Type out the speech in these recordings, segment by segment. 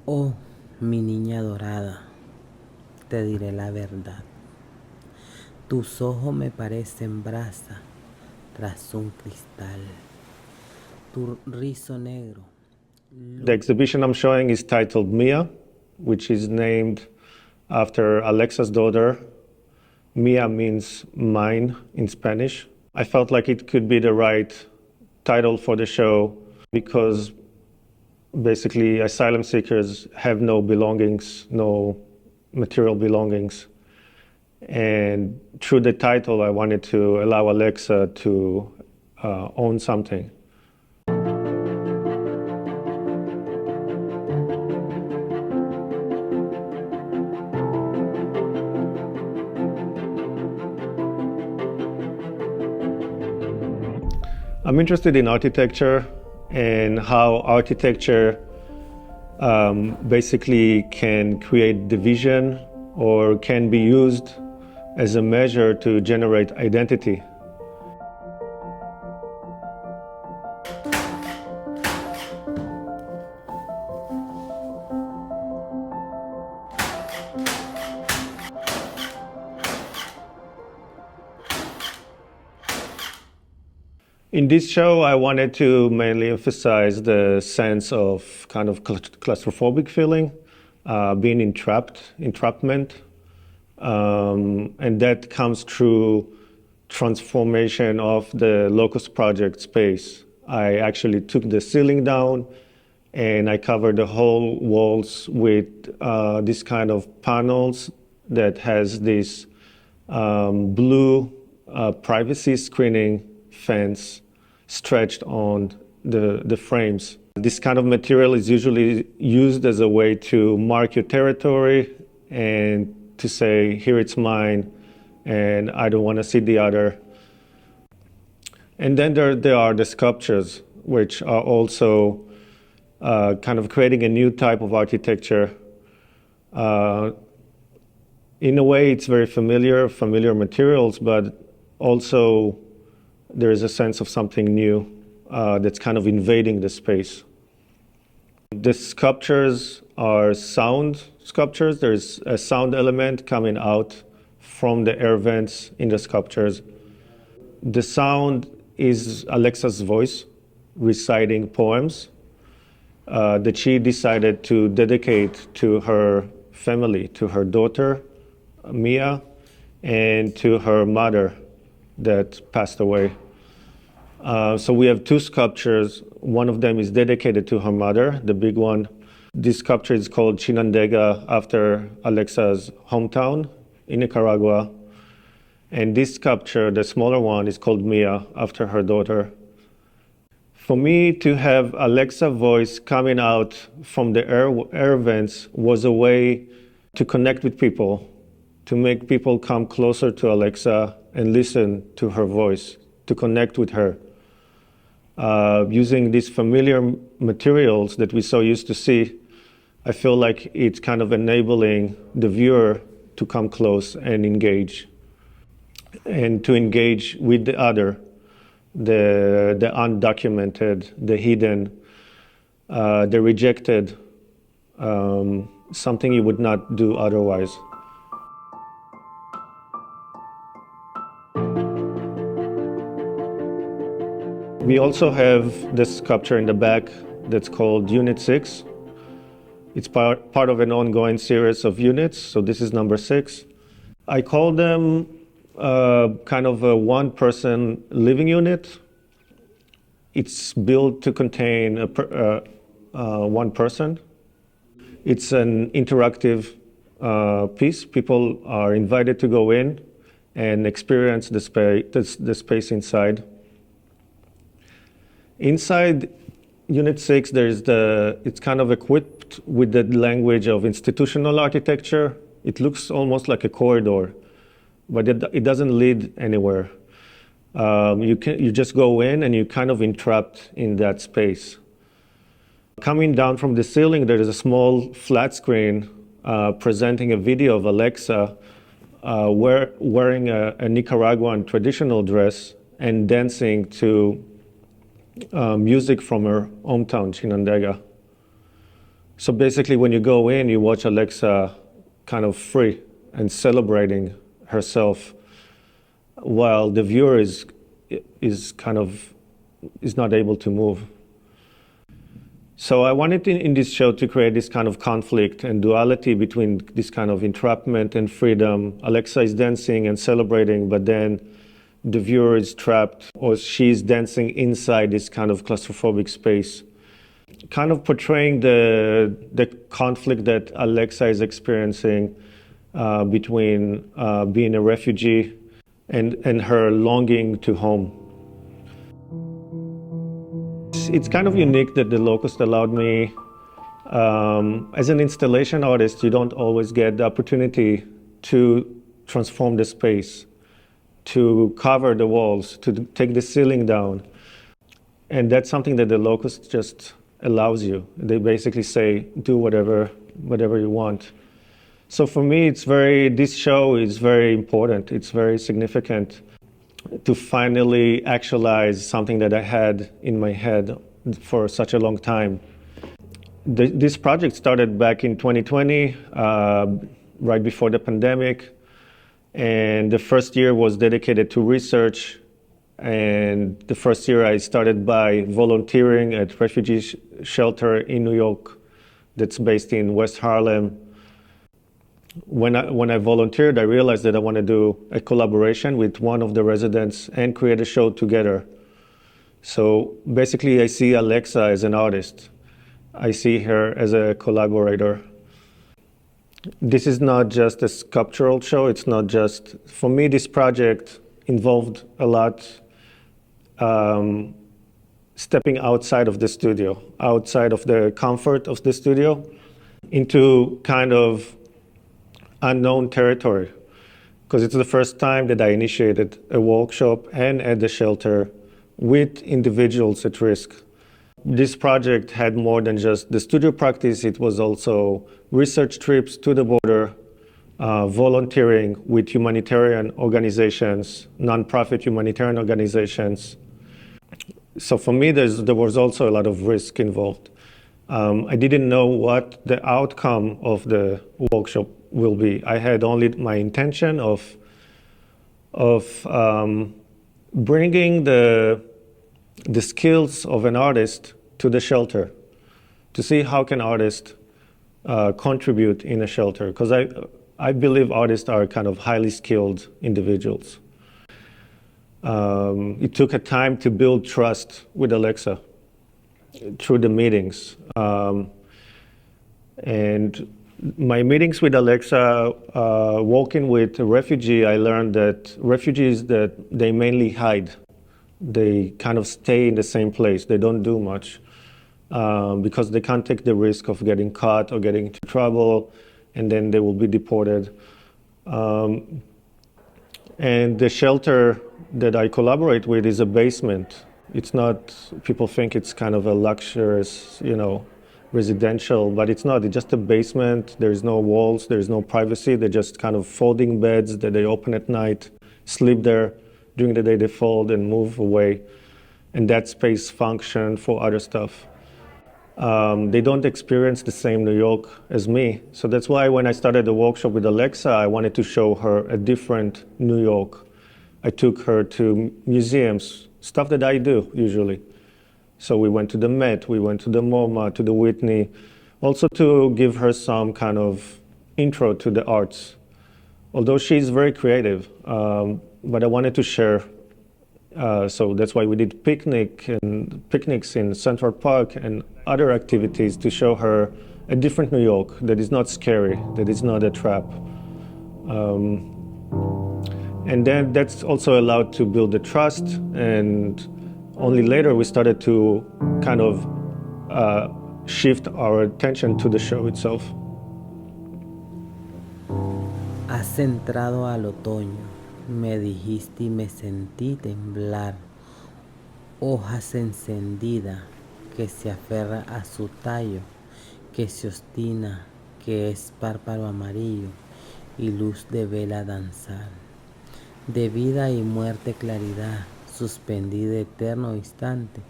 Oh, mi niña dorada, te diré la verdad. Tus ojos me parecen brasa tras un cristal. Tu rizo negro. The exhibition I'm showing is titled Mia, which is named after Alexa's daughter. Mia means mine in Spanish. I felt like it could be the right title for the show because basically asylum seekers have no belongings, no material belongings. And through the title, I wanted to allow Alexa to own something. I'm interested in architecture and how architecture basically can create division or can be used as a measure to generate identity. In this show, I wanted to mainly emphasize the sense of kind of claustrophobic feeling, being entrapment, and that comes through transformation of the Locust Project space. I actually took the ceiling down and I covered the whole walls with this kind of panels that has this blue privacy screening fence stretched on the frames. This kind of material is usually used as a way to mark your territory and to say, here it's mine, and I don't want to see the other. And then there are the sculptures, which are also kind of creating a new type of architecture. In a way, it's very familiar materials, but also there is a sense of something new that's kind of invading the space. The sculptures are sound sculptures. There's a sound element coming out from the air vents in the sculptures. The sound is Alexa's voice reciting poems that she decided to dedicate to her family, to her daughter, Mia, and to her mother that passed away. So we have two sculptures. One of them is dedicated to her mother, the big one. This sculpture is called Chinandega, after Alexa's hometown in Nicaragua. And this sculpture, the smaller one, is called Mia, after her daughter. For me to have Alexa's voice coming out from the air vents was a way to connect with people, to make people come closer to Alexa and listen to her voice, to connect with her. Using these familiar materials that we're so used to see, I feel like it's kind of enabling the viewer to come close and engage, and to engage with the other, the undocumented, the hidden, the rejected, something you would not do otherwise. We also have this sculpture in the back that's called Unit 6. It's part of an ongoing series of units, so this is number 6. I call them kind of a one-person living unit. It's built to contain one person. It's an interactive piece. People are invited to go in and experience the space inside. Inside Unit 6, it's kind of equipped with the language of institutional architecture. It looks almost like a corridor, but it doesn't lead anywhere. You just go in and you're kind of entrapped in that space. Coming down from the ceiling, there is a small flat screen presenting a video of Alexa wearing a Nicaraguan traditional dress and dancing to music from her hometown, Chinandega. So basically, when you go in, you watch Alexa kind of free and celebrating herself, while the viewer is not able to move. So I wanted in this show to create this kind of conflict and duality between this kind of entrapment and freedom. Alexa is dancing and celebrating, but then the viewer is trapped, or she's dancing inside this kind of claustrophobic space, kind of portraying the conflict that Alexa is experiencing between being a refugee and her longing to home. It's kind of unique that the Locust allowed me, as an installation artist, you don't always get the opportunity to transform the space, to cover the walls, to take the ceiling down. And that's something that the Locust just allows you. They basically say, do whatever you want. So for me, this show is very important. It's very significant to finally actualize something that I had in my head for such a long time. This project started back in 2020, right before the pandemic. And the first year was dedicated to research. And the first year I started by volunteering at refugee shelter in New York that's based in West Harlem. When I volunteered, I realized that I want to do a collaboration with one of the residents and create a show together. So basically, I see Alexa as an artist. I see her as a collaborator. This is not just a sculptural show. It's not just, for me, this project involved a lot stepping outside of the studio, outside of the comfort of the studio, into kind of unknown territory, because it's the first time that I initiated a workshop and at the shelter with individuals at risk. This project had more than just the studio practice. It was also research trips to the border, volunteering with humanitarian organizations, nonprofit humanitarian organizations. So for me, there was also a lot of risk involved. I didn't know what the outcome of the workshop will be. I had only my intention of bringing the skills of an artist to the shelter, to see how can artists contribute in a shelter, because I believe artists are kind of highly skilled individuals. It took a time to build trust with Alexa through the meetings. And my meetings with Alexa, working with a refugee, I learned that refugees, that they mainly hide. They kind of stay in the same place. They don't do much because they can't take the risk of getting caught or getting into trouble, and then they will be deported. And the shelter that I collaborate with is a basement. It's not, people think it's kind of a luxurious, residential, but it's not. It's just a basement. There's no walls. There's no privacy. They're just kind of folding beds that they open at night, sleep there. During the day, they fold and move away. And that space function for other stuff. They don't experience the same New York as me. So that's why when I started the workshop with Alexa, I wanted to show her a different New York. I took her to museums, stuff that I do usually. So we went to the Met, we went to the MoMA, to the Whitney, also to give her some kind of intro to the arts. Although she's very creative, but I wanted to share. So that's why we did picnics in Central Park and other activities to show her a different New York that is not scary, that is not a trap. And then that's also allowed to build the trust, and only later we started to kind of shift our attention to the show itself. Has entrado al otoño, me dijiste y me sentí temblar. Hojas encendidas que se aferra a su tallo, que se obstina, que es párpado amarillo y luz de vela danzar. De vida y muerte claridad, suspendida eterno instante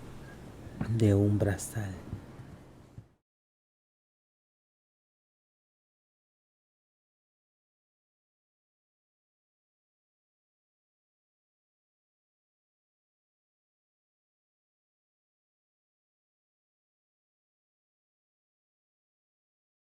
de un brazal.